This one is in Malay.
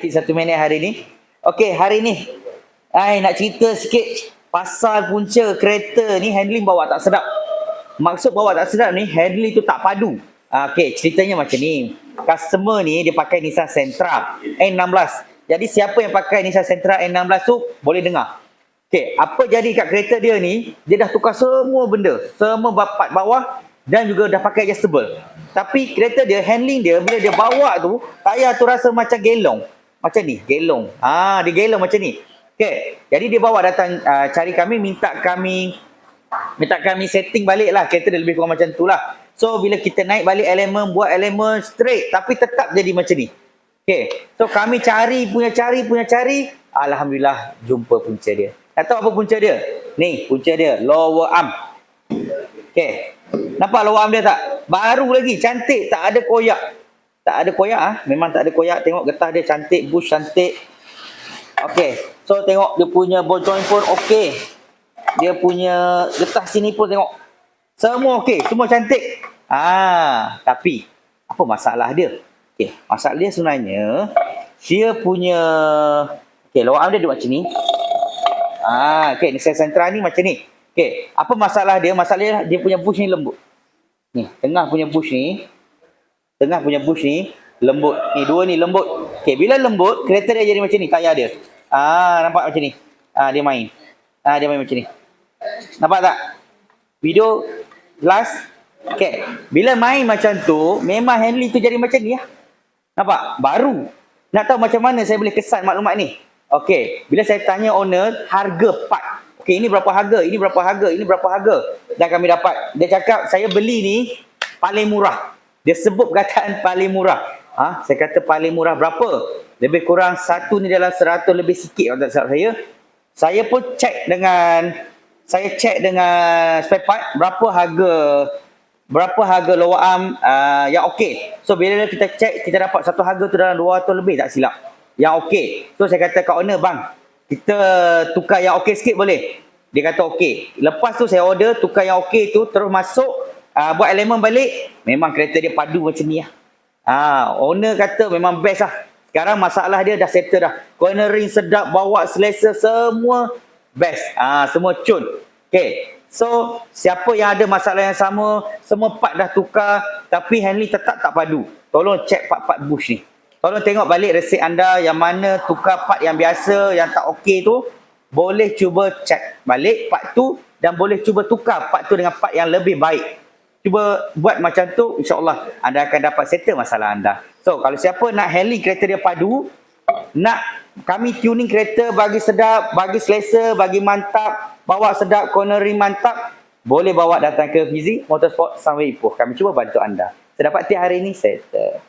1 minit hari ni. Okey, hari ni nak cerita sikit pasal punca kereta ni handling bawa tak sedap. Maksud bawa tak sedap ni, handling tu tak padu. Okey, ceritanya macam ni. Customer ni dia pakai Nissan Sentra N16. Jadi siapa yang pakai Nissan Sentra N16 tu boleh dengar. Okey, apa jadi kat kereta dia ni, dia dah tukar semua benda, semua bapat bawah dan juga dah pakai adjustable. Tapi kereta dia, handling dia bila dia bawa tu, tayar tu rasa macam gelong. Macam ni, gelong. Dia gelong macam ni. Okey, jadi dia bawa datang cari kami, minta kami setting balik lah. Kereta dia lebih kurang macam tu lah. So, bila kita naik balik elemen, buat elemen straight, tapi tetap jadi macam ni. Okey, so kami cari. Alhamdulillah, jumpa punca dia. Tak tahu apa punca dia? Ni, punca dia. Lower arm. Okey, nampak lower arm dia tak? Baru lagi, cantik. Tak ada koyak. Tak ada koyak. Memang tak ada koyak. Tengok getah dia cantik, bush cantik. Okey, so tengok dia punya ball joint pun okey. Dia punya getah sini pun tengok. Semua okey, semua cantik. Tapi apa masalah dia? Okey, masalah dia sebenarnya dia punya lower arm dia duduk macam ni. Okey, Nissan Sentra ni macam ni. Okey, apa masalah dia? Masalah dia punya bush ni lembut. Ni, tengah punya bush ni lembut. Ni dua ni lembut. Okey, bila lembut, kereta dia jadi macam ni, tayar dia. Nampak macam ni. Dia main. Dia main macam ni. Nampak tak? Video jelas? Okey, bila main macam tu, memang handling tu jadi macam ni lah. Nampak? Baru. Nak tahu macam mana saya boleh kesan maklumat ni? Okey, bila saya tanya owner harga part. Okey, ini berapa harga? Ini berapa harga? Ini berapa harga? Dan kami dapat. Dia cakap saya beli ni paling murah. Dia sebut perkataan paling murah. Saya kata paling murah berapa? Lebih kurang satu ni dalam 100 lebih sikit kalau tak salah saya. Saya pun cek dengan spare part berapa harga lower arm yang okey. So bila kita cek, kita dapat satu harga tu dalam 200 lebih tak silap. Yang okey. So saya kata kat owner, bang, kita tukar yang okey sikit boleh? Dia kata okey. Lepas tu saya order tukar yang okey tu, terus masuk buat elemen balik. Memang kereta dia padu macam ni lah. Owner kata memang best lah. Sekarang masalah dia dah settle dah. Cornering sedap, bawa selesa, semua best. Semua cun. Okay. So, siapa yang ada masalah yang sama, semua part dah tukar, tapi handling tetap tak padu. Tolong cek part-part bush ni. Tolong tengok balik resit anda yang mana tukar part yang biasa, yang tak okey tu. Boleh cuba cek balik part tu dan boleh cuba tukar part tu dengan part yang lebih baik. Cuba buat macam tu, insyaAllah anda akan dapat settle masalah anda. So, kalau siapa nak handling kereta dia padu, nak kami tuning kereta bagi sedap, bagi selesa, bagi mantap, bawa sedap, cornering mantap, boleh bawa datang ke Fizi Motorsport Sunway Ipoh. Kami cuba bantu anda. Saya dapat tiap hari ni settle.